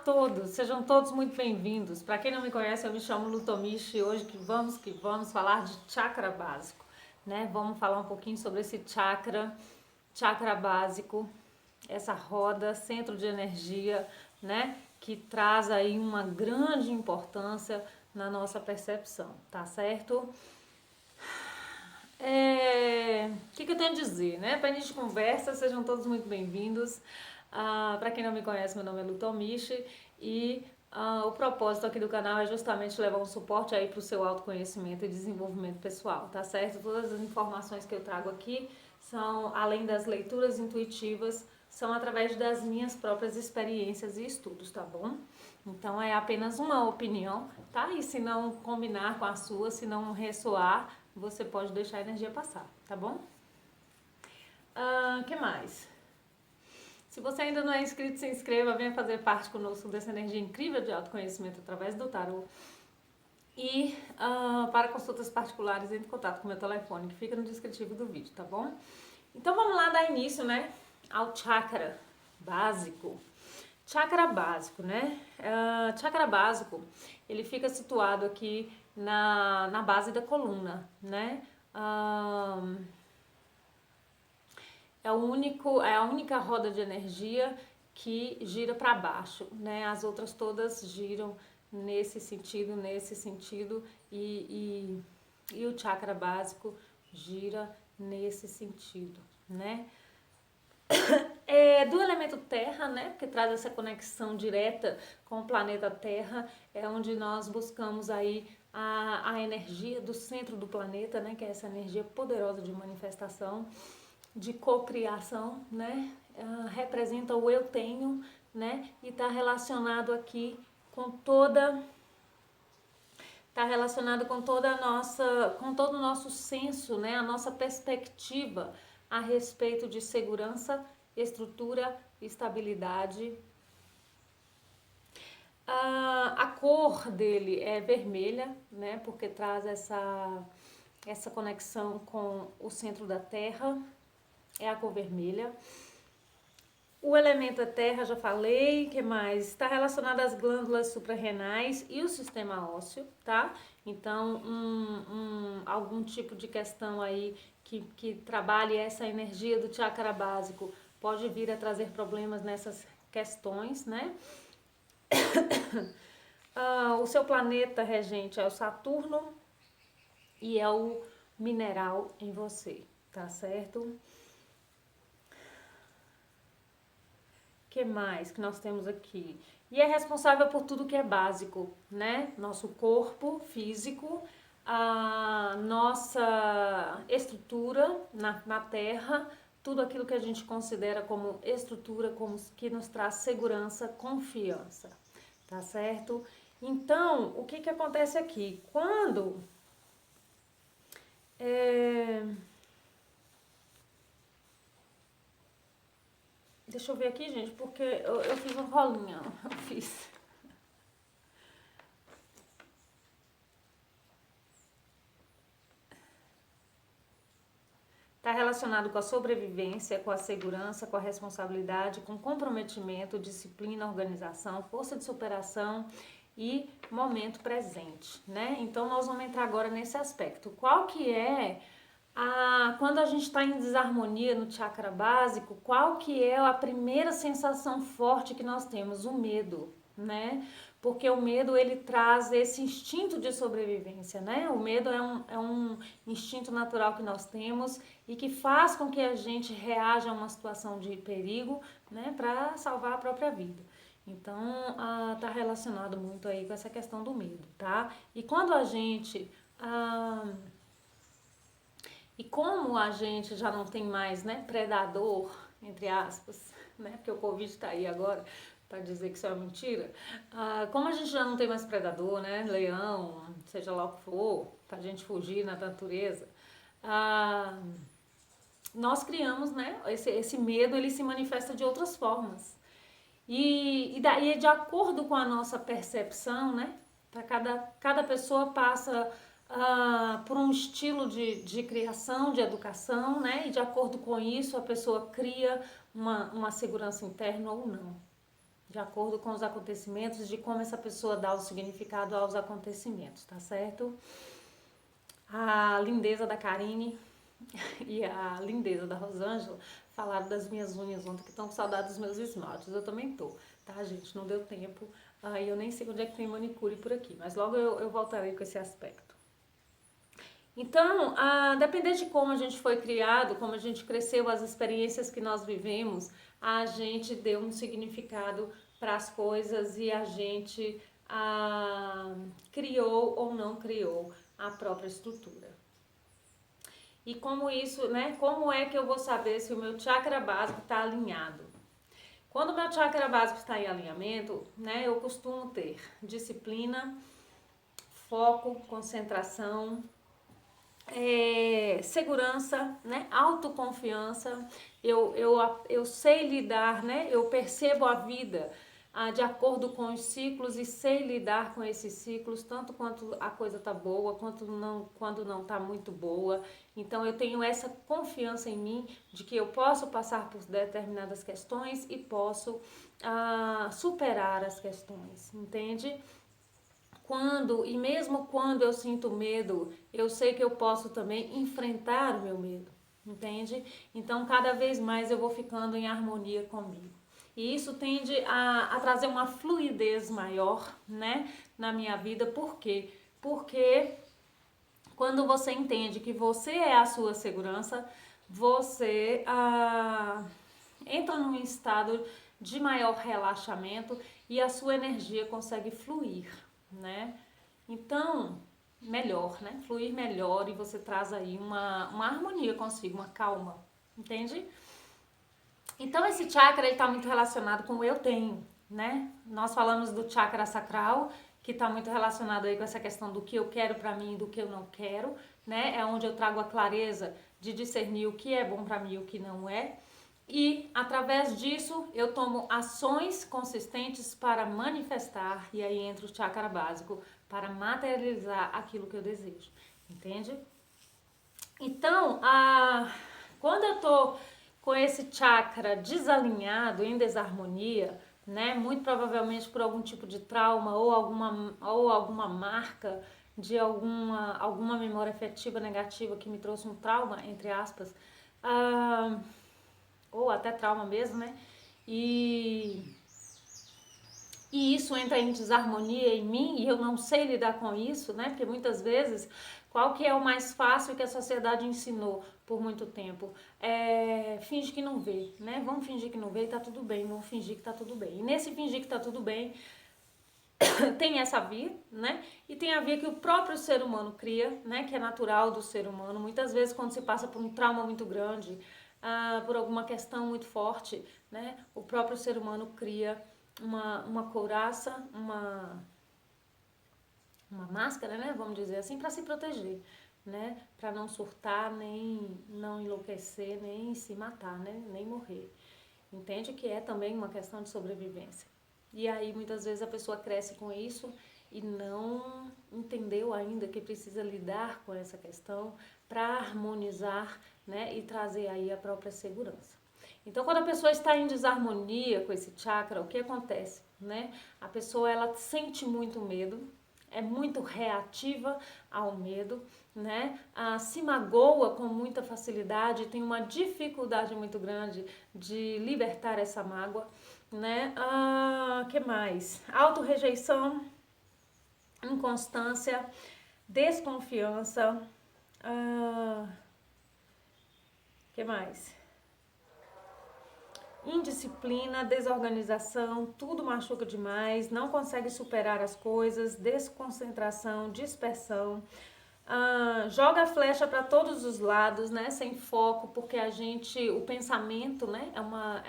todos, sejam todos muito bem-vindos. Para quem não me conhece, eu me chamo Lutomishi e hoje que vamos falar de chakra básico, né? Vamos falar um pouquinho sobre esse chakra básico, essa roda, centro de energia, né? Que traz aí uma grande importância na nossa percepção, tá certo? O que eu tenho a dizer, né? Para início de conversa, sejam todos muito bem-vindos. Para quem não me conhece, meu nome é Lutomishi e o propósito aqui do canal é justamente levar um suporte aí para o seu autoconhecimento e desenvolvimento pessoal, tá certo? Todas as informações que eu trago aqui são, além das leituras intuitivas, são através das minhas próprias experiências e estudos, tá bom? Então é apenas uma opinião, tá? E se não combinar com a sua, se não ressoar, você pode deixar a energia passar, tá bom? Que mais? Se você ainda não é inscrito, se inscreva, venha fazer parte conosco dessa energia incrível de autoconhecimento através do tarô. E para consultas particulares, entre em contato com o meu telefone, que fica no descritivo do vídeo, tá bom? Então vamos lá dar início, né, ao chakra básico. Chakra básico, né? Chakra básico, ele fica situado aqui na base da coluna, né? É a única roda de energia que gira para baixo, né? As outras todas giram nesse sentido e o chakra básico gira nesse sentido, né? Do elemento terra, né, que traz essa conexão direta com o planeta Terra, é onde nós buscamos aí a energia do centro do planeta, né, que é essa energia poderosa de manifestação, de cocriação, né, representa o eu tenho, né, e está relacionado aqui com toda com todo o nosso senso, né, a nossa perspectiva a respeito de segurança, estrutura, estabilidade. A cor dele é vermelha, né, porque traz essa conexão com o centro da Terra, é a cor vermelha. O elemento é terra, já falei, que mais? Está relacionado às glândulas suprarrenais e o sistema ósseo, tá? Então, algum tipo de questão aí que trabalhe essa energia do chakra básico pode vir a trazer problemas nessas questões, né? O seu planeta regente é o Saturno e é o mineral em você, tá certo? Que mais que nós temos aqui? E é responsável por tudo que é básico, né? Nosso corpo físico, a nossa estrutura na Terra, tudo aquilo que a gente considera como estrutura, como que nos traz segurança, confiança, tá certo? Então, o que acontece aqui? Quando deixa eu ver aqui, gente, porque eu fiz um rolinho, eu fiz. Está relacionado com a sobrevivência, com a segurança, com a responsabilidade, com comprometimento, disciplina, organização, força de superação e momento presente, né? Então nós vamos entrar agora nesse aspecto. Qual que é quando a gente está em desarmonia no chakra básico, qual que é a primeira sensação forte que nós temos? O medo, né? Porque o medo, ele traz esse instinto de sobrevivência, né? O medo é um instinto natural que nós temos e que faz com que a gente reaja a uma situação de perigo, né? Para salvar a própria vida. Então, tá relacionado muito aí com essa questão do medo, tá? E quando a gente... E como a gente já não tem mais, né, predador, entre aspas, né, porque o Covid está aí agora para dizer que isso é uma mentira, como a gente já não tem mais predador, né, leão, seja lá o que for, para a gente fugir na natureza, nós criamos, né, esse medo, ele se manifesta de outras formas. E daí, de acordo com a nossa percepção, né, para cada pessoa passa por um estilo de criação, de educação, né, e de acordo com isso a pessoa cria uma segurança interna ou não, de acordo com os acontecimentos, de como essa pessoa dá o significado aos acontecimentos, tá certo? A lindeza da Karine e a lindeza da Rosângela falaram das minhas unhas ontem, que estão com saudade dos meus esmaltes. Eu também tô, tá, gente? Não deu tempo. Eu nem sei onde é que tem manicure por aqui, mas logo eu voltarei com esse aspecto. Então, a depender de como a gente foi criado, como a gente cresceu, as experiências que nós vivemos, a gente deu um significado para as coisas e a gente criou ou não criou a própria estrutura. E como isso, né? Como é que eu vou saber se o meu chakra básico está alinhado? Quando o meu chakra básico está em alinhamento, né? Eu costumo ter disciplina, foco, concentração, segurança, né? Autoconfiança. Eu sei lidar, né? Eu percebo a vida de acordo com os ciclos e sei lidar com esses ciclos, tanto quanto a coisa tá boa, quando não tá muito boa. Então eu tenho essa confiança em mim de que eu posso passar por determinadas questões e posso superar as questões, entende? E mesmo quando eu sinto medo, eu sei que eu posso também enfrentar o meu medo, entende? Então, cada vez mais eu vou ficando em harmonia comigo. E isso tende a trazer uma fluidez maior, né, na minha vida. Por quê? Porque quando você entende que você é a sua segurança, você entra num estado de maior relaxamento e a sua energia consegue fluir, né? Então, melhor, né? Fluir melhor e você traz aí uma harmonia consigo, uma calma, entende? Então, esse chakra, ele tá muito relacionado com o eu tenho, né? Nós falamos do chakra sacral, que tá muito relacionado aí com essa questão do que eu quero pra mim e do que eu não quero, né? É onde eu trago a clareza de discernir o que é bom pra mim e o que não é. E através disso eu tomo ações consistentes para manifestar, e aí entra o chakra básico, para materializar aquilo que eu desejo, entende? Então, quando eu tô com esse chakra desalinhado, em desarmonia, né, muito provavelmente por algum tipo de trauma ou alguma marca de alguma memória afetiva negativa que me trouxe um trauma, entre aspas, ou até trauma mesmo, né? E isso entra em desarmonia em mim e eu não sei lidar com isso, né? Porque muitas vezes, qual que é o mais fácil que a sociedade ensinou por muito tempo? Finge que não vê, né? Vamos fingir que não vê e tá tudo bem, vamos fingir que tá tudo bem. E nesse fingir que tá tudo bem, tem essa via, né? E tem a via que o próprio ser humano cria, né? Que é natural do ser humano. Muitas vezes, quando se passa por um trauma muito grande, por alguma questão muito forte, né? O próprio ser humano cria uma couraça, uma máscara, né? Vamos dizer assim, para se proteger, né? Para não surtar, nem não enlouquecer, nem se matar, né? Nem morrer. Entende que é também uma questão de sobrevivência. E aí muitas vezes a pessoa cresce com isso e não entendeu ainda que precisa lidar com essa questão para harmonizar, né, e trazer aí a própria segurança. Então, quando a pessoa está em desarmonia com esse chakra, o que acontece, né? A pessoa ela sente muito medo, é muito reativa ao medo, né? Se magoa com muita facilidade, tem uma dificuldade muito grande de libertar essa mágoa, né? Que mais? Autorrejeição, inconstância, desconfiança, que mais? Indisciplina, desorganização, tudo machuca demais, não consegue superar as coisas, desconcentração, dispersão, joga a flecha para todos os lados, né, sem foco, porque o pensamento, né, é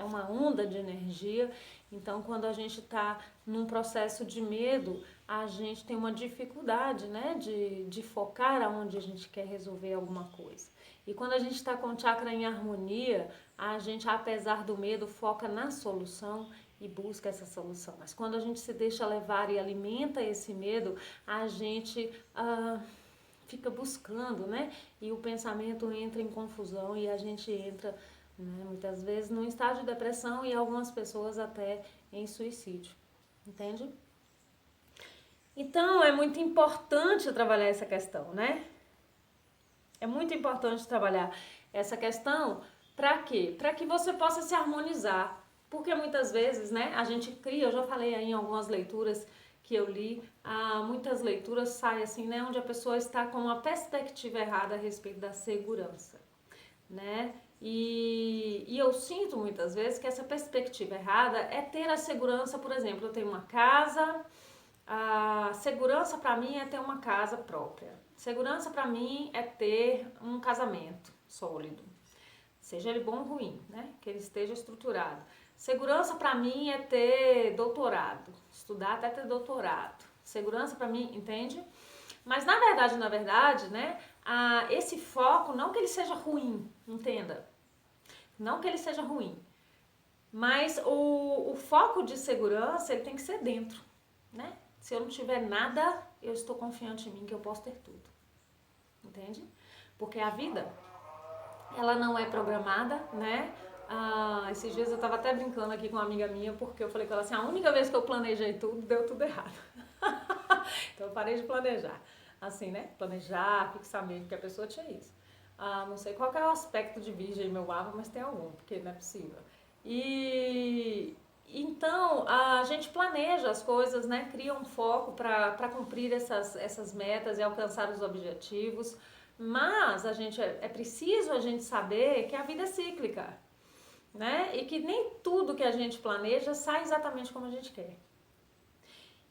uma onda de energia. Então, quando a gente está num processo de medo, a gente tem uma dificuldade, né, de focar aonde a gente quer resolver alguma coisa. E quando a gente está com o chakra em harmonia, a gente, apesar do medo, foca na solução e busca essa solução. Mas quando a gente se deixa levar e alimenta esse medo, a gente fica buscando, né? E o pensamento entra em confusão e a gente entra, né, muitas vezes num estado de depressão e algumas pessoas até em suicídio, entende? Então, é muito importante trabalhar essa questão, né? É muito importante trabalhar essa questão, para quê? Para que você possa se harmonizar. Porque muitas vezes, né, a gente cria, eu já falei aí em algumas leituras que eu li, muitas leituras saem assim, né, onde a pessoa está com uma perspectiva errada a respeito da segurança, né? E eu sinto muitas vezes que essa perspectiva errada é ter a segurança, por exemplo, eu tenho uma casa, a segurança para mim é ter uma casa própria. Segurança para mim é ter um casamento sólido, seja ele bom ou ruim, né? Que ele esteja estruturado. Segurança para mim é ter doutorado, estudar até ter doutorado. Segurança para mim, entende? Mas na verdade, né? Esse foco, não que ele seja ruim, entenda? Não que ele seja ruim, mas o foco de segurança ele tem que ser dentro, né? Se eu não tiver nada, eu estou confiante em mim que eu posso ter tudo. Entende? Porque a vida, ela não é programada, né? Esses dias eu estava até brincando aqui com uma amiga minha, porque eu falei com ela assim, a única vez que eu planejei tudo, deu tudo errado. Então eu parei de planejar. Assim, né? Planejar, fixamento, porque a pessoa tinha isso. Não sei qual que é o aspecto de virgem em meu mapa, mas tem algum, porque não é possível. Então, a gente planeja as coisas, né? Cria um foco para cumprir essas metas e alcançar os objetivos, mas é preciso a gente saber que a vida é cíclica, né? E que nem tudo que a gente planeja sai exatamente como a gente quer.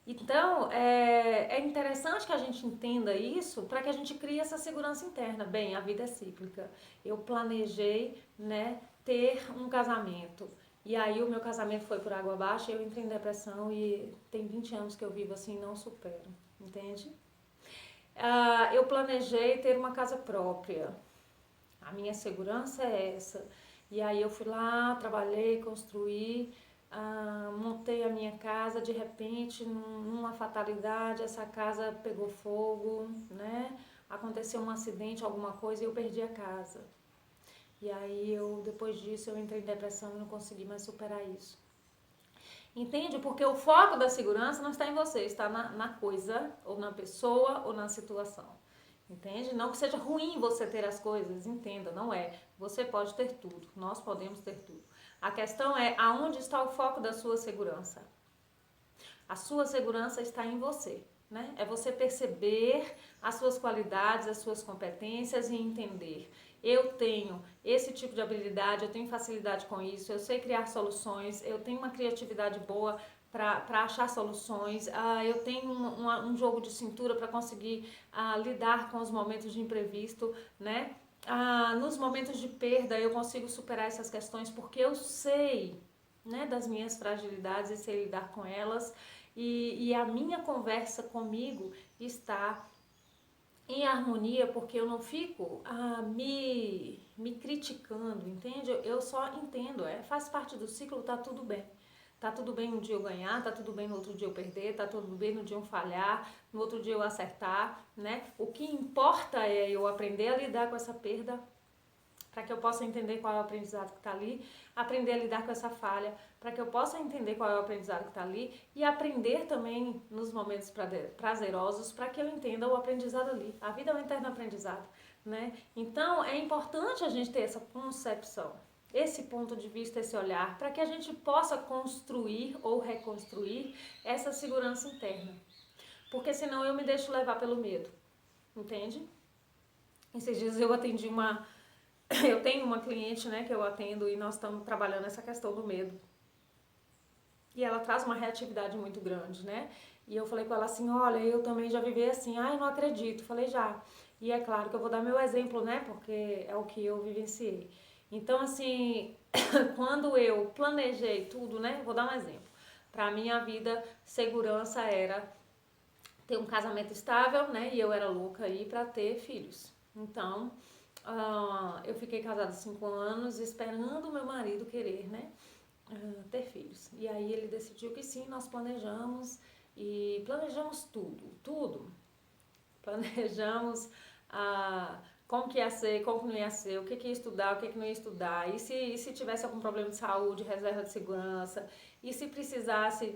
Então, é interessante que a gente entenda isso para que a gente crie essa segurança interna. Bem, a vida é cíclica. Eu planejei, né, ter um casamento. E aí o meu casamento foi por água abaixo, eu entrei em depressão e tem 20 anos que eu vivo assim e não supero, entende? Eu planejei ter uma casa própria. A minha segurança é essa. E aí eu fui lá, trabalhei, construí, montei a minha casa, de repente, numa fatalidade, essa casa pegou fogo, né? Aconteceu um acidente, alguma coisa, e eu perdi a casa. E aí depois disso, eu entrei em depressão e não consegui mais superar isso. Entende? Porque o foco da segurança não está em você, está na coisa, ou na pessoa, ou na situação. Entende? Não que seja ruim você ter as coisas, entenda, não é. Você pode ter tudo, nós podemos ter tudo. A questão é aonde está o foco da sua segurança. A sua segurança está em você, né? É você perceber as suas qualidades, as suas competências e entender. Eu tenho esse tipo de habilidade, eu tenho facilidade com isso, eu sei criar soluções, eu tenho uma criatividade boa para achar soluções, eu tenho um jogo de cintura para conseguir lidar com os momentos de imprevisto, né? Nos momentos de perda eu consigo superar essas questões porque eu sei, né, das minhas fragilidades e sei lidar com elas e a minha conversa comigo está em harmonia porque eu não fico me criticando, entende? Eu só entendo, faz parte do ciclo, tá tudo bem. Tá tudo bem um dia eu ganhar, tá tudo bem no outro dia eu perder, tá tudo bem no dia eu falhar, no outro dia eu acertar, né? O que importa é eu aprender a lidar com essa perda, para que eu possa entender qual é o aprendizado que está ali, aprender a lidar com essa falha, para que eu possa entender qual é o aprendizado que está ali e aprender também nos momentos prazerosos, para que eu entenda o aprendizado ali. A vida é um eterno aprendizado, né? Então, é importante a gente ter essa concepção, esse ponto de vista, esse olhar, para que a gente possa construir ou reconstruir essa segurança interna. Porque senão eu me deixo levar pelo medo, entende? Esses dias eu atendi eu tenho uma cliente, né, que eu atendo e nós estamos trabalhando essa questão do medo. E ela traz uma reatividade muito grande, né? E eu falei com ela assim, olha, eu também já vivi assim, eu não acredito. Falei, já. E é claro que eu vou dar meu exemplo, né, porque é o que eu vivenciei. Então, assim, quando eu planejei tudo, né, vou dar um exemplo. Pra minha vida, segurança era ter um casamento estável, né, e eu era louca aí pra ter filhos. Então, eu fiquei casada 5 anos esperando o meu marido querer, né, ter filhos. E aí ele decidiu que sim, nós planejamos e planejamos tudo. Planejamos como que ia ser, como que não ia ser, o que ia estudar, o que não ia estudar, e se tivesse algum problema de saúde, reserva de segurança, e se precisasse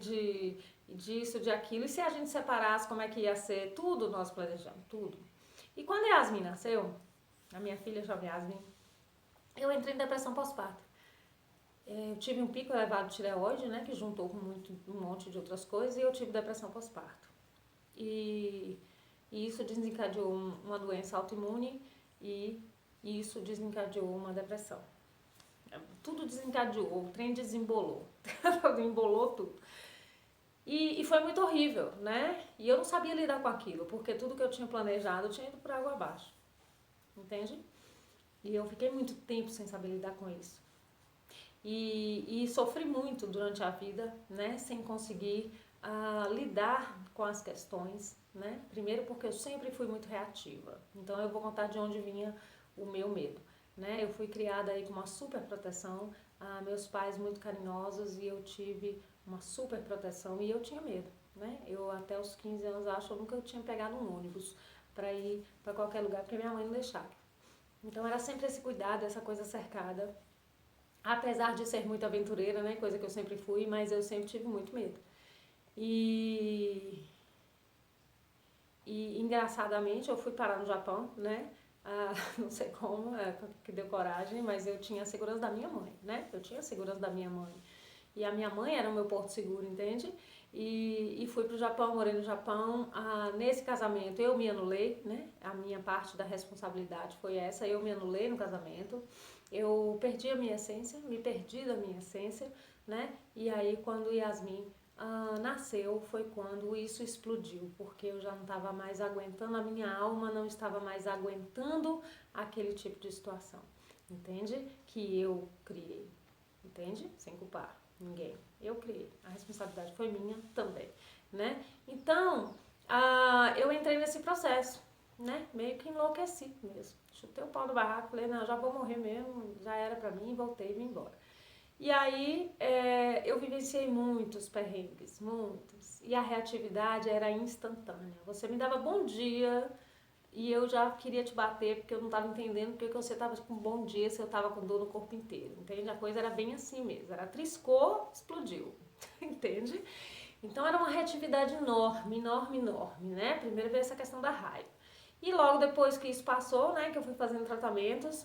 disso, de aquilo, e se a gente separasse, como é que ia ser, tudo nós planejamos, tudo. E quando Yasmin nasceu, a minha filha chama Yasmin, eu entrei em depressão pós-parto. Eu tive um pico elevado de tireoide, né, que juntou com um monte de outras coisas, e eu tive depressão pós-parto. E isso desencadeou uma doença autoimune e isso desencadeou uma depressão. Tudo desencadeou, o trem desembolou, embolou tudo. E foi muito horrível, né? E eu não sabia lidar com aquilo, porque tudo que eu tinha planejado tinha ido por água abaixo, entende? E eu fiquei muito tempo sem saber lidar com isso. E sofri muito durante a vida, né? Sem conseguir lidar com as questões, né? Primeiro porque eu sempre fui muito reativa. Então eu vou contar de onde vinha o meu medo, né? Eu fui criada aí com uma super proteção, meus pais muito carinhosos e eu tive uma super proteção e eu tinha medo, né? Eu até os 15 anos, acho, eu nunca tinha pegado um ônibus para ir para qualquer lugar porque minha mãe não deixava. Então era sempre esse cuidado, essa coisa cercada. Apesar de ser muito aventureira, né? Coisa que eu sempre fui, mas eu sempre tive muito medo. E engraçadamente eu fui parar no Japão, né? Não sei como, que deu coragem, mas eu tinha a segurança da minha mãe, né? Eu tinha a segurança da minha mãe. E a minha mãe era o meu porto seguro, entende? E fui pro Japão, morei no Japão. Nesse casamento eu me anulei, né? A minha parte da responsabilidade foi essa, eu me anulei no casamento. Eu perdi a minha essência, me perdi da minha essência, né? E aí quando Yasmin nasceu foi quando isso explodiu, porque eu já não estava mais aguentando, a minha alma não estava mais aguentando aquele tipo de situação, entende? Que eu criei, entende? Sem culpar ninguém, eu criei, a responsabilidade foi minha também, né? Então, eu entrei nesse processo, né? Meio que enlouqueci mesmo, chutei o pau do barraco, falei, não, já vou morrer mesmo, já era pra mim, voltei e vim embora. E aí eu vivenciei muitos perrengues, muitos. E a reatividade era instantânea. Você me dava bom dia e eu já queria te bater porque eu não estava entendendo porque você estava com bom dia se eu estava com dor no corpo inteiro. Entende? A coisa era bem assim mesmo. Era triscou, explodiu. Entende? Então era uma reatividade enorme, enorme, enorme, né? Primeiro veio essa questão da raiva. E logo depois que isso passou, né, que eu fui fazendo tratamentos,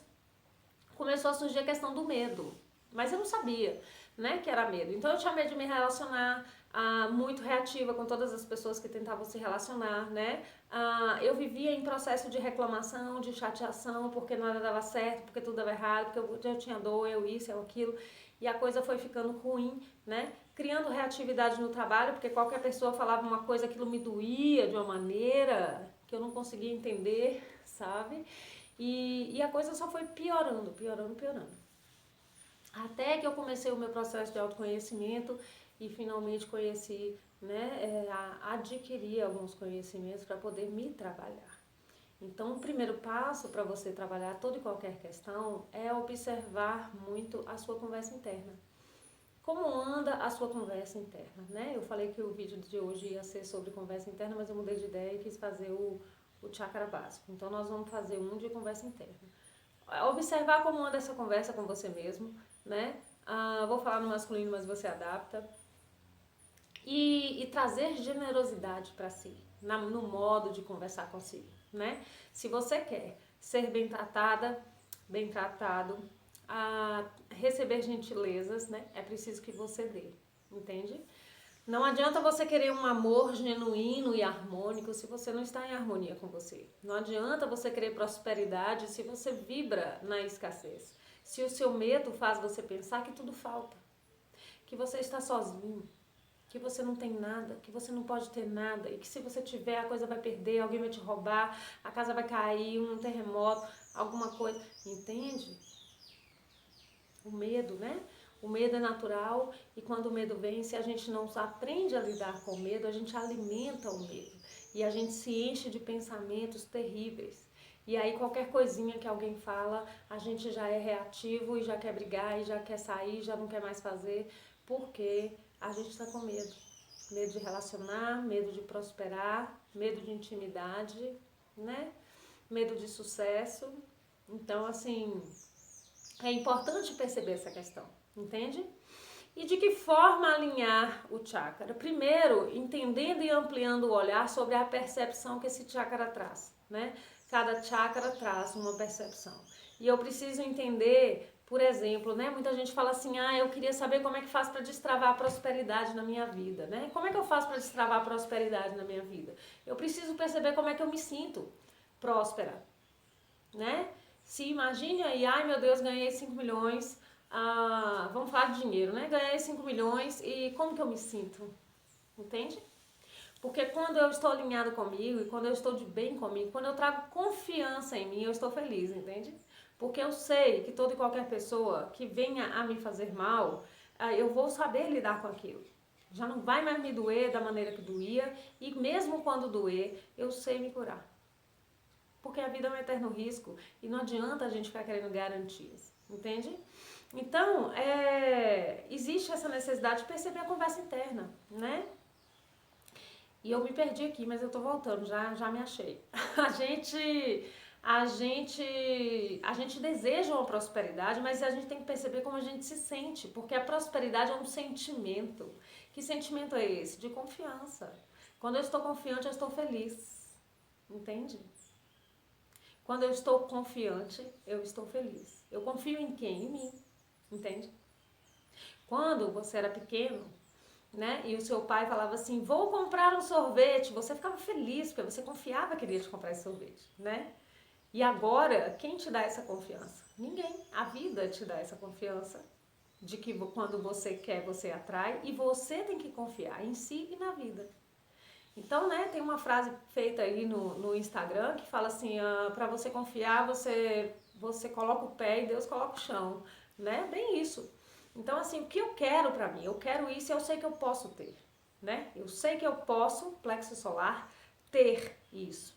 começou a surgir a questão do medo. Mas eu não sabia, né, que era medo. Então eu tinha medo de me relacionar, muito reativa com todas as pessoas que tentavam se relacionar, né. Eu vivia em processo de reclamação, de chateação, porque nada dava certo, porque tudo dava errado, porque eu tinha dor, eu isso, eu aquilo. E a coisa foi ficando ruim, né, criando reatividade no trabalho, porque qualquer pessoa falava uma coisa, aquilo me doía de uma maneira que eu não conseguia entender, sabe? E a coisa só foi piorando, piorando, piorando. Até que eu comecei o meu processo de autoconhecimento e finalmente conheci, né, adquiri alguns conhecimentos para poder me trabalhar. Então, o primeiro passo para você trabalhar toda e qualquer questão é observar muito a sua conversa interna. Como anda a sua conversa interna, né? Eu falei que o vídeo de hoje ia ser sobre conversa interna, mas eu mudei de ideia e quis fazer o chakra básico. Então, nós vamos fazer um de conversa interna. Observar como anda essa conversa com você mesmo, né? Vou falar no masculino, mas você adapta. E trazer generosidade para si, no modo de conversar consigo, né? Se você quer ser bem tratada, bem tratado, receber gentilezas, né? É preciso que você dê, entende? Não adianta você querer um amor genuíno e harmônico se você não está em harmonia com você. Não adianta você querer prosperidade se você vibra na escassez. Se o seu medo faz você pensar que tudo falta, que você está sozinho, que você não tem nada, que você não pode ter nada e que se você tiver a coisa vai perder, alguém vai te roubar, a casa vai cair, um terremoto, alguma coisa, entende? O medo, né? O medo é natural e quando o medo vem, se a gente não aprende a lidar com o medo, a gente alimenta o medo e a gente se enche de pensamentos terríveis. E aí qualquer coisinha que alguém fala, a gente já é reativo e já quer brigar e já quer sair, já não quer mais fazer, porque a gente está com medo. Medo de relacionar, medo de prosperar, medo de intimidade, né? Medo de sucesso. Então, assim, é importante perceber essa questão, entende? E de que forma alinhar o chakra? Primeiro, entendendo e ampliando o olhar sobre a percepção que esse chakra traz, né? Cada chakra traz uma percepção. E eu preciso entender, por exemplo, né? Muita gente fala assim, eu queria saber como é que faz para destravar a prosperidade na minha vida, né? Como é que eu faço para destravar a prosperidade na minha vida? Eu preciso perceber como é que eu me sinto próspera, né? Se imagine aí, ai meu Deus, ganhei 5 milhões, vamos falar de dinheiro, né? Ganhei 5 milhões e como que eu me sinto? Entende? Porque quando eu estou alinhado comigo e quando eu estou de bem comigo, quando eu trago confiança em mim, eu estou feliz, entende? Porque eu sei que toda e qualquer pessoa que venha a me fazer mal, eu vou saber lidar com aquilo. Já não vai mais me doer da maneira que doía e mesmo quando doer, eu sei me curar. Porque a vida é um eterno risco e não adianta a gente ficar querendo garantias, entende? Então, existe essa necessidade de perceber a conversa interna, né? E eu me perdi aqui, mas eu tô voltando, já me achei. A gente deseja uma prosperidade, mas a gente tem que perceber como a gente se sente, porque a prosperidade é um sentimento. Que sentimento é esse? De confiança. Quando eu estou confiante, eu estou feliz. Entende? Quando eu estou confiante, eu estou feliz. Eu confio em quem? Em mim. Entende? Quando você era pequeno, né, e o seu pai falava assim, vou comprar um sorvete, você ficava feliz, porque você confiava que ele ia te comprar esse sorvete, né? E agora, quem te dá essa confiança? Ninguém. A vida te dá essa confiança de que quando você quer, você atrai, e você tem que confiar em si e na vida. Então, né, tem uma frase feita aí no Instagram que fala assim, para você confiar, você coloca o pé e Deus coloca o chão, né? Bem isso. Então, assim, o que eu quero pra mim? Eu quero isso e eu sei que eu posso ter, né? Eu sei que eu posso, plexo solar, ter isso.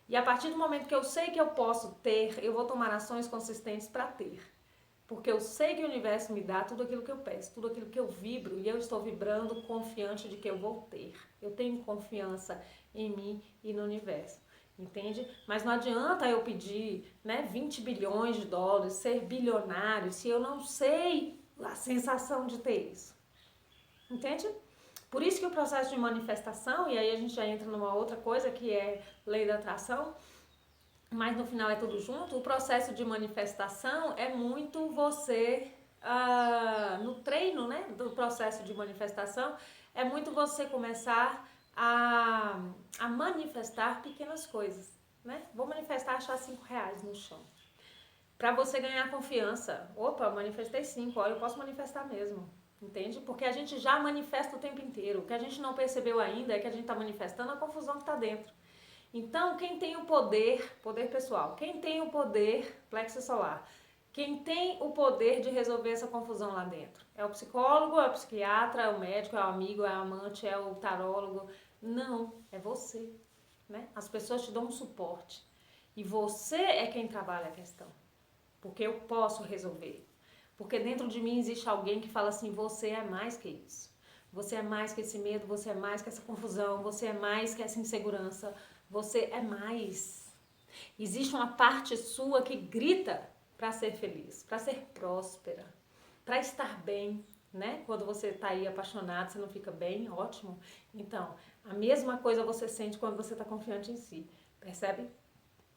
E a partir do momento que eu sei que eu posso ter, eu vou tomar ações consistentes para ter. Porque eu sei que o universo me dá tudo aquilo que eu peço, tudo aquilo que eu vibro, e eu estou vibrando confiante de que eu vou ter. Eu tenho confiança em mim e no universo, entende? Mas não adianta eu pedir, né, 20 bilhões de dólares, ser bilionário, se eu não sei a sensação de ter isso, entende? Por isso que o processo de manifestação, e aí a gente já entra numa outra coisa que é lei da atração, mas no final é tudo junto, o processo de manifestação é muito você, no treino, né, do processo de manifestação, é muito você começar a manifestar pequenas coisas, né? Vou manifestar achar 5 reais no chão. Pra você ganhar confiança. Opa, eu manifestei 5, olha, eu posso manifestar mesmo. Entende? Porque a gente já manifesta o tempo inteiro. O que a gente não percebeu ainda é que a gente está manifestando a confusão que está dentro. Então, quem tem o poder, poder pessoal, quem tem o poder, plexo solar, quem tem o poder de resolver essa confusão lá dentro? É o psicólogo, é o psiquiatra, é o médico, é o amigo, é o amante, é o tarólogo? Não, é você, né? As pessoas te dão um suporte. E você é quem trabalha a questão. Porque eu posso resolver. Porque dentro de mim existe alguém que fala assim, você é mais que isso. Você é mais que esse medo, você é mais que essa confusão, você é mais que essa insegurança, você é mais. Existe uma parte sua que grita para ser feliz, para ser próspera, para estar bem, né? Quando você está aí apaixonado, você não fica bem, ótimo. Então, a mesma coisa você sente quando você está confiante em si, percebe?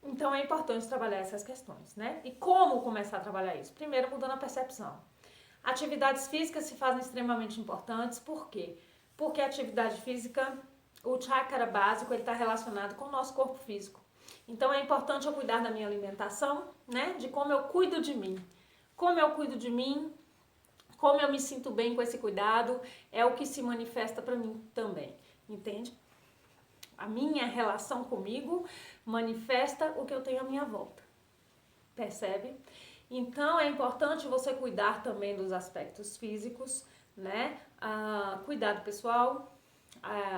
Então é importante trabalhar essas questões, né? E como começar a trabalhar isso? Primeiro, mudando a percepção. Atividades físicas se fazem extremamente importantes, por quê? Porque a atividade física, o chakra básico, ele está relacionado com o nosso corpo físico. Então é importante eu cuidar da minha alimentação, né? De como eu cuido de mim. Como eu cuido de mim, como eu me sinto bem com esse cuidado, é o que se manifesta para mim também, entende? A minha relação comigo manifesta o que eu tenho à minha volta, percebe? Então é importante você cuidar também dos aspectos físicos, né? Cuidado pessoal,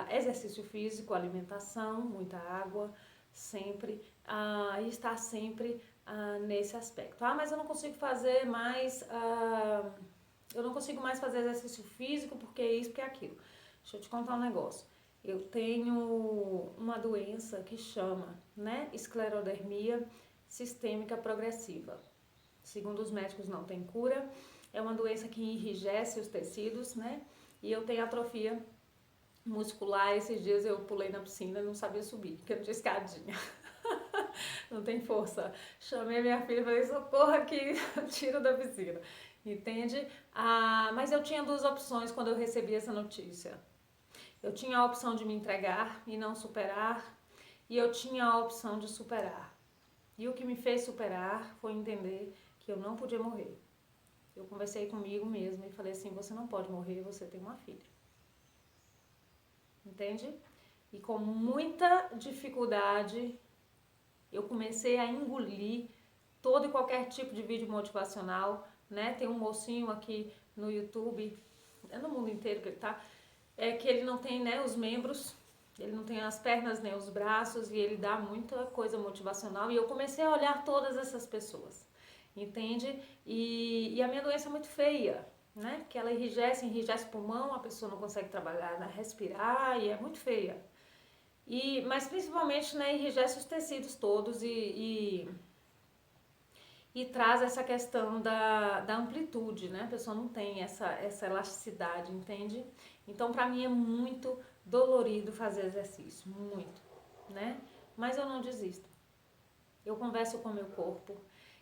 exercício físico, alimentação, muita água, sempre, e estar sempre nesse aspecto. Mas eu não consigo fazer mais, eu não consigo mais fazer exercício físico porque isso, porque aquilo. Deixa eu te contar um negócio. Eu tenho uma doença que chama, né, esclerodermia sistêmica progressiva. Segundo os médicos, não tem cura. é uma doença que enrijece os tecidos, né? E eu tenho atrofia muscular. Esses dias eu pulei na piscina e não sabia subir, porque não tinha escadinha. Não tem força. Chamei a minha filha e falei, socorro aqui, tira da piscina. Entende? Mas eu tinha duas opções quando eu recebi essa notícia. Eu tinha a opção de me entregar e não superar, e eu tinha a opção de superar. E o que me fez superar foi entender que eu não podia morrer. Eu conversei comigo mesma e falei assim, você não pode morrer, você tem uma filha. Entende? E com muita dificuldade, eu comecei a engolir todo e qualquer tipo de vídeo motivacional, né? Tem um mocinho aqui no YouTube, é no mundo inteiro que ele tá, que ele não tem, né, os membros, ele não tem as pernas nem os braços, e ele dá muita coisa motivacional, e eu comecei a olhar todas essas pessoas, entende? E a minha doença é muito feia, né? Que ela enrijece o pulmão, a pessoa não consegue trabalhar, né, respirar, e é muito feia. Mas principalmente, né, enrijece os tecidos todos e traz essa questão da amplitude, né? A pessoa não tem essa elasticidade, entende? Então, pra mim é muito dolorido fazer exercício, muito, né? Mas eu não desisto. Eu converso com o meu corpo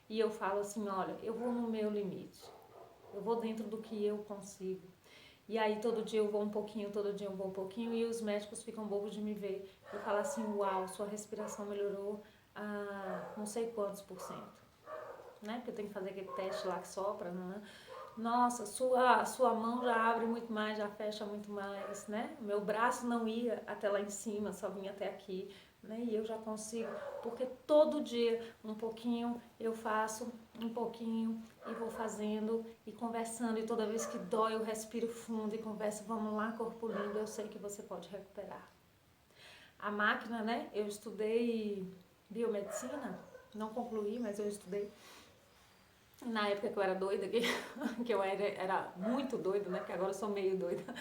e eu falo assim, olha, eu vou no meu limite. Eu vou dentro do que eu consigo. E aí todo dia eu vou um pouquinho, todo dia eu vou um pouquinho, e os médicos ficam bobos de me ver. Eu falo assim, uau, sua respiração melhorou a não sei quantos %, né? Porque eu tenho que fazer aquele teste lá que sopra, né? Nossa, sua mão já abre muito mais, já fecha muito mais, né? Meu braço não ia até lá em cima, só vinha até aqui, né? E eu já consigo, porque todo dia um pouquinho eu faço, um pouquinho, e vou fazendo e conversando, e toda vez que dói eu respiro fundo e converso, vamos lá, corpo lindo, eu sei que você pode recuperar. A máquina, né? Eu estudei biomedicina, não concluí, mas eu estudei. Na época que eu era doida, que eu era muito doida, né? Porque agora eu sou meio doida.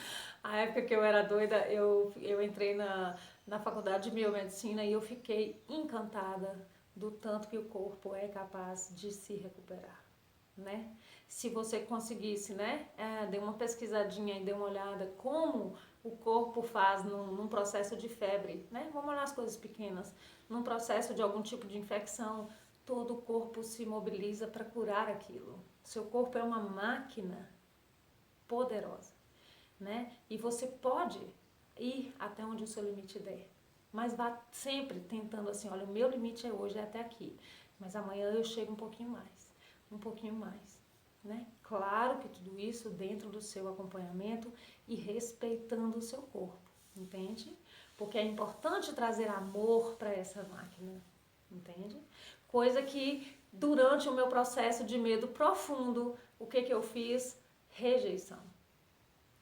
A época que eu era doida, eu entrei na faculdade de biomedicina e eu fiquei encantada do tanto que o corpo é capaz de se recuperar, né? Se você conseguisse, né? Dê uma pesquisadinha e dê uma olhada como o corpo faz num processo de febre, né? Vamos olhar as coisas pequenas. Num processo de algum tipo de infecção, todo o corpo se mobiliza para curar aquilo. Seu corpo é uma máquina poderosa, né? E você pode ir até onde o seu limite der. Mas vá sempre tentando assim, olha, o meu limite é hoje, é até aqui. Mas amanhã eu chego um pouquinho mais, né? Claro que tudo isso dentro do seu acompanhamento e respeitando o seu corpo, entende? Porque é importante trazer amor para essa máquina, entende? Coisa que durante o meu processo de medo profundo, o que eu fiz? Rejeição.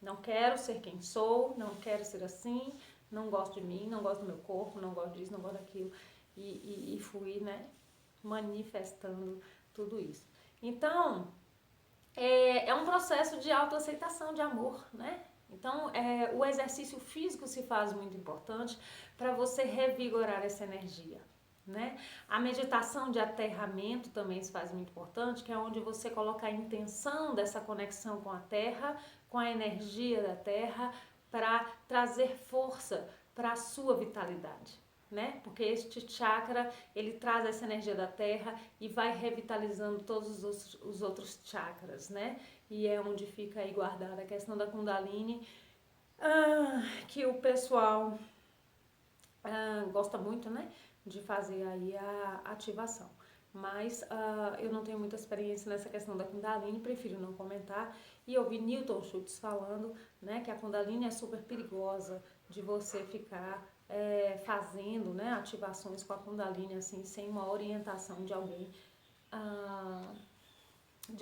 Não quero ser quem sou, não quero ser assim, não gosto de mim, não gosto do meu corpo, não gosto disso, não gosto daquilo. E fui, né, manifestando tudo isso. Então, é um processo de autoaceitação, de amor, né? Então, o exercício físico se faz muito importante para você revigorar essa energia, né? A meditação de aterramento também se faz muito importante, que é onde você coloca a intenção dessa conexão com a terra, com a energia da terra, para trazer força para a sua vitalidade, né? Porque este chakra, ele traz essa energia da terra e vai revitalizando todos os outros chakras, né? E é onde fica aí guardada a questão da Kundalini, que o pessoal gosta muito, né? De fazer aí a ativação. Mas eu não tenho muita experiência nessa questão da Kundalini, prefiro não comentar. E eu vi Newton Schultz falando, né, que a Kundalini é super perigosa de você ficar fazendo, né, ativações com a Kundalini assim, sem uma orientação de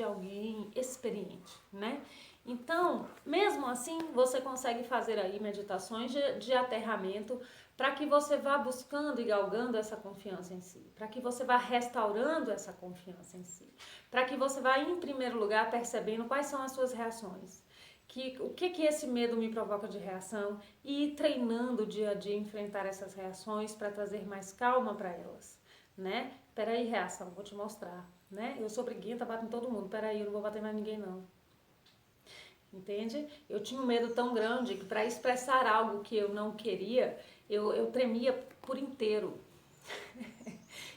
alguém experiente, né? Então, mesmo assim, você consegue fazer aí meditações de aterramento para que você vá buscando e galgando essa confiança em si, para que você vá restaurando essa confiança em si, para que você vá, em primeiro lugar, percebendo quais são as suas reações, o que esse medo me provoca de reação, e ir treinando dia a dia enfrentar essas reações para trazer mais calma para elas, né? Peraí, reação, vou te mostrar, né? Eu sou briguenta, bato em todo mundo, peraí, eu não vou bater mais ninguém não. entende? Eu tinha um medo tão grande que para expressar algo que eu não queria, eu tremia por inteiro.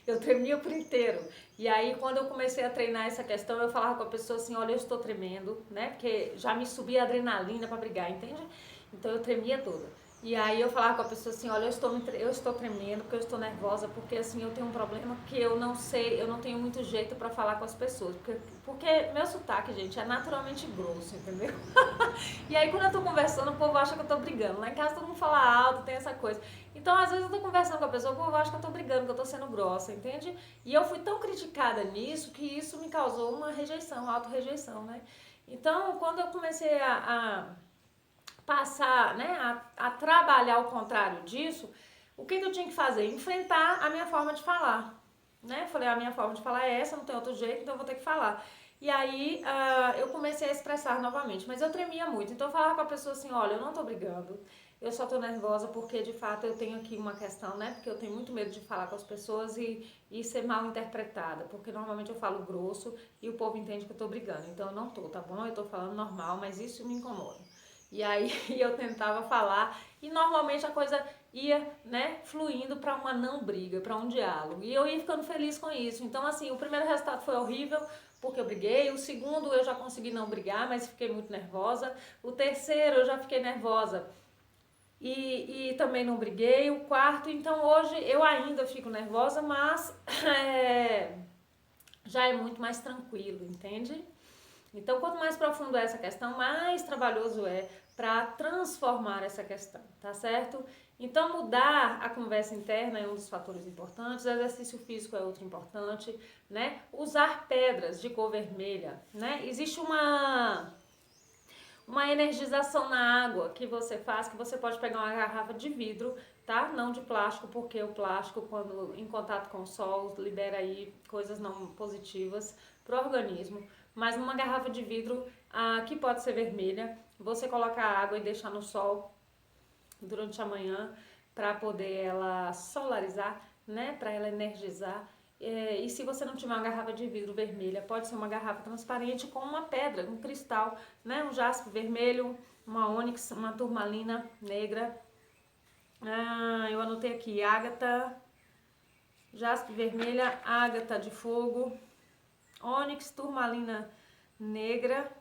Eu tremia por inteiro. E aí, quando eu comecei a treinar essa questão, eu falava com a pessoa assim, olha, eu estou tremendo, né? Porque já me subia adrenalina para brigar, entende? Então eu tremia toda. E aí eu falava com a pessoa assim, olha, eu estou tremendo porque eu estou nervosa, porque assim, eu tenho um problema que eu não sei, eu não tenho muito jeito para falar com as pessoas. Porque meu sotaque, gente, é naturalmente grosso, entendeu? E aí quando eu tô conversando, o povo acha que eu tô brigando. Lá em casa todo mundo fala alto, tem essa coisa. Então, às vezes eu tô conversando com a pessoa, o povo acha que eu tô brigando, que eu tô sendo grossa, entende? E eu fui tão criticada nisso que isso me causou uma rejeição, auto-rejeição, né? Então, quando eu comecei a passar, né, a trabalhar o contrário disso, o que eu tinha que fazer? Enfrentar a minha forma de falar, né? Falei, a minha forma de falar é essa, não tem outro jeito, então eu vou ter que falar. E aí eu comecei a expressar novamente, mas eu tremia muito. Então eu falava com a pessoa assim, olha, eu não tô brigando, eu só tô nervosa porque de fato eu tenho aqui uma questão, né? Porque eu tenho muito medo de falar com as pessoas e ser mal interpretada, porque normalmente eu falo grosso e o povo entende que eu tô brigando. Então eu não tô, tá bom? Eu tô falando normal, mas isso me incomoda. E aí eu tentava falar e normalmente a coisa ia, né, fluindo para uma não briga, para um diálogo. E eu ia ficando feliz com isso. Então, assim, o primeiro resultado foi horrível, porque eu briguei. O segundo eu já consegui não brigar, mas fiquei muito nervosa. O terceiro eu já fiquei nervosa e também não briguei. O quarto, então hoje eu ainda fico nervosa, mas já é muito mais tranquilo, entende? Então, quanto mais profundo é essa questão, mais trabalhoso é para transformar essa questão, tá certo? Então, mudar a conversa interna é um dos fatores importantes, o exercício físico é outro importante, né? Usar pedras de cor vermelha, né? Existe uma energização na água que você faz, que você pode pegar uma garrafa de vidro, tá? Não de plástico, porque o plástico, quando em contato com o sol, libera aí coisas não positivas pro organismo. Mas numa garrafa de vidro, que pode ser vermelha, você coloca a água e deixa no sol durante a manhã para poder ela solarizar, né? Para ela energizar. E se você não tiver uma garrafa de vidro vermelha, pode ser uma garrafa transparente com uma pedra, um cristal, né? Um jaspe vermelho, uma ônix, uma turmalina negra. Eu anotei aqui, ágata, jaspe vermelha, ágata de fogo, ônix, turmalina negra.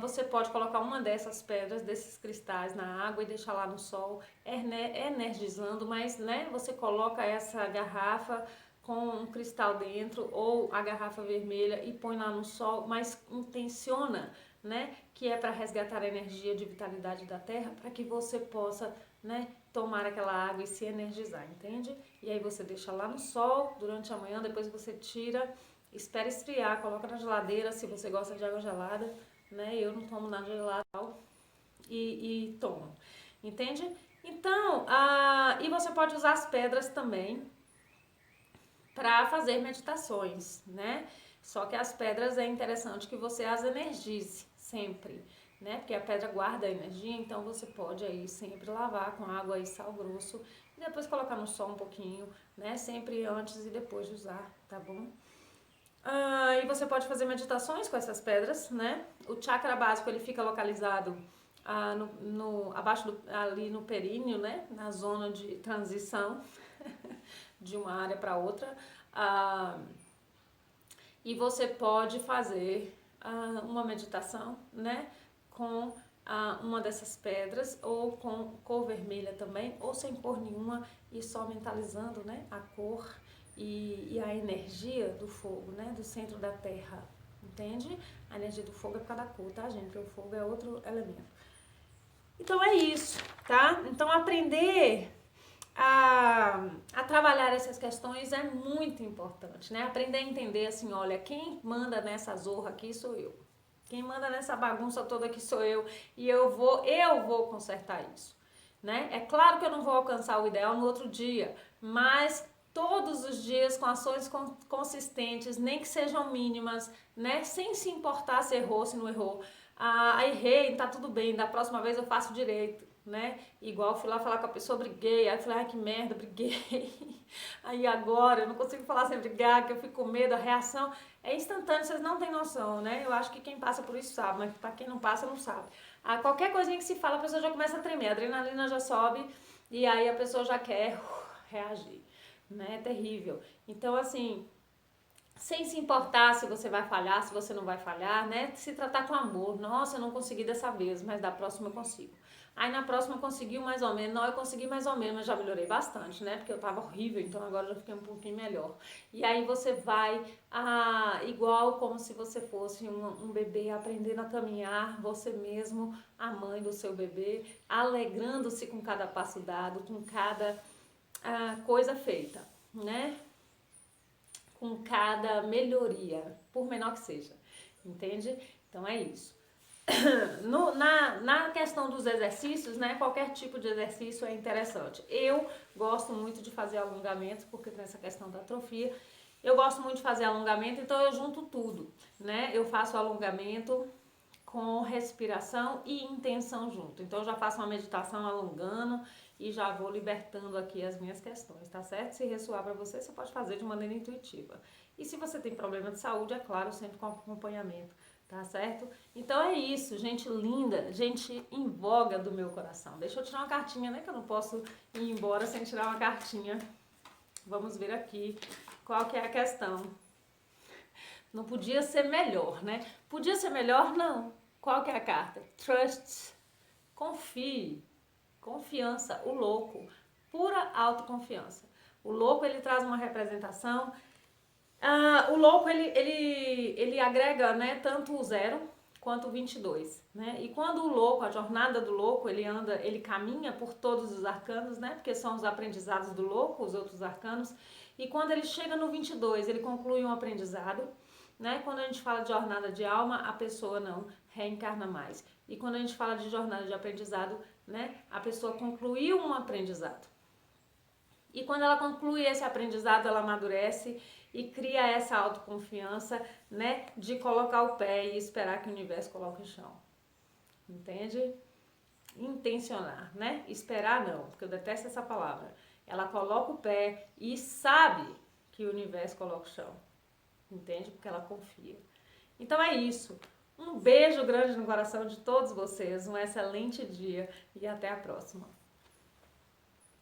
Você pode colocar uma dessas pedras, desses cristais na água e deixar lá no sol, energizando, mas né, você coloca essa garrafa com um cristal dentro ou a garrafa vermelha e põe lá no sol, mas intenciona, né, que é para resgatar a energia de vitalidade da terra, para que você possa, né, tomar aquela água e se energizar, entende? E aí você deixa lá no sol durante a manhã, depois você tira, espera esfriar, coloca na geladeira se você gosta de água gelada, né? Eu não tomo nada gelado e tomo, entende? Então, e você pode usar as pedras também para fazer meditações, né? Só que as pedras é interessante que você as energize sempre, né? Porque a pedra guarda a energia, então você pode aí sempre lavar com água e sal grosso e depois colocar no sol um pouquinho, né? Sempre antes e depois de usar, tá bom? E você pode fazer meditações com essas pedras, né? O chakra básico ele fica localizado abaixo ali no períneo, né? Na zona de transição de uma área para outra. E você pode fazer uma meditação, né? Com uma dessas pedras ou com cor vermelha também, ou sem cor nenhuma e só mentalizando, né? A cor e a energia do fogo, né? Do centro da terra, entende? A energia do fogo é por causa da cor, tá, gente? Porque o fogo é outro elemento. Então é isso, tá? Então aprender a trabalhar essas questões é muito importante, né? Aprender a entender assim, olha, quem manda nessa zorra aqui sou eu. Quem manda nessa bagunça toda aqui sou eu e eu vou consertar isso, né? É claro que eu não vou alcançar o ideal no outro dia, mas todos os dias com ações consistentes, nem que sejam mínimas, né? Sem se importar se errou, se não errou. Errei, tá tudo bem, da próxima vez eu faço direito, né? Igual fui lá falar com a pessoa, briguei, aí eu falei, ai que merda, briguei. Aí agora eu não consigo falar sem brigar, que eu fico com medo, a reação é instantânea, vocês não têm noção, né? Eu acho que quem passa por isso sabe, mas pra quem não passa, não sabe. Ah, qualquer coisinha que se fala, a pessoa já começa a tremer, a adrenalina já sobe e aí a pessoa já quer reagir, né? É terrível. Então, assim, sem se importar se você vai falhar, se você não vai falhar, né? Se tratar com amor. Nossa, eu não consegui dessa vez, mas da próxima eu consigo. Aí na próxima eu consegui mais ou menos. Não, eu consegui mais ou menos, mas já melhorei bastante, né? Porque eu tava horrível, então agora eu já fiquei um pouquinho melhor. E aí você vai, igual como se você fosse um bebê aprendendo a caminhar, você mesmo, a mãe do seu bebê, alegrando-se com cada passo dado, com cada coisa feita, né? Com cada melhoria, por menor que seja, entende? Então é isso. Na questão dos exercícios, né, qualquer tipo de exercício é interessante. Eu gosto muito de fazer alongamento, porque tem essa questão da atrofia, eu gosto muito de fazer alongamento, então eu junto tudo, né? Eu faço alongamento com respiração e intenção junto. Então eu já faço uma meditação alongando e já vou libertando aqui as minhas questões, tá certo? Se ressoar para você, você pode fazer de maneira intuitiva. E se você tem problema de saúde, é claro, sempre com acompanhamento, tá certo? Então é isso, gente linda, gente em voga do meu coração. Deixa eu tirar uma cartinha, né? Que eu não posso ir embora sem tirar uma cartinha. Vamos ver aqui qual que é a questão. Não podia ser melhor, né? Podia ser melhor? Não. Qual que é a carta? Trust. Confie. Confiança. O louco. Pura autoconfiança. O louco, ele traz uma representação. O louco, ele agrega, né, tanto o 0 quanto o 22, né? E quando o louco, a jornada do louco, ele caminha por todos os arcanos, né? Porque são os aprendizados do louco, os outros arcanos. E quando ele chega no 22, ele conclui um aprendizado, né? Quando a gente fala de jornada de alma, a pessoa não reencarna mais. E quando a gente fala de jornada de aprendizado, né, a pessoa concluiu um aprendizado. E quando ela conclui esse aprendizado, ela amadurece e cria essa autoconfiança, né, de colocar o pé e esperar que o universo coloque o chão. Entende? Intencionar, né? Esperar não, porque eu detesto essa palavra. Ela coloca o pé e sabe que o universo coloca o chão. Entende? Porque ela confia. Então é isso. Um beijo grande no coração de todos vocês, um excelente dia e até a próxima.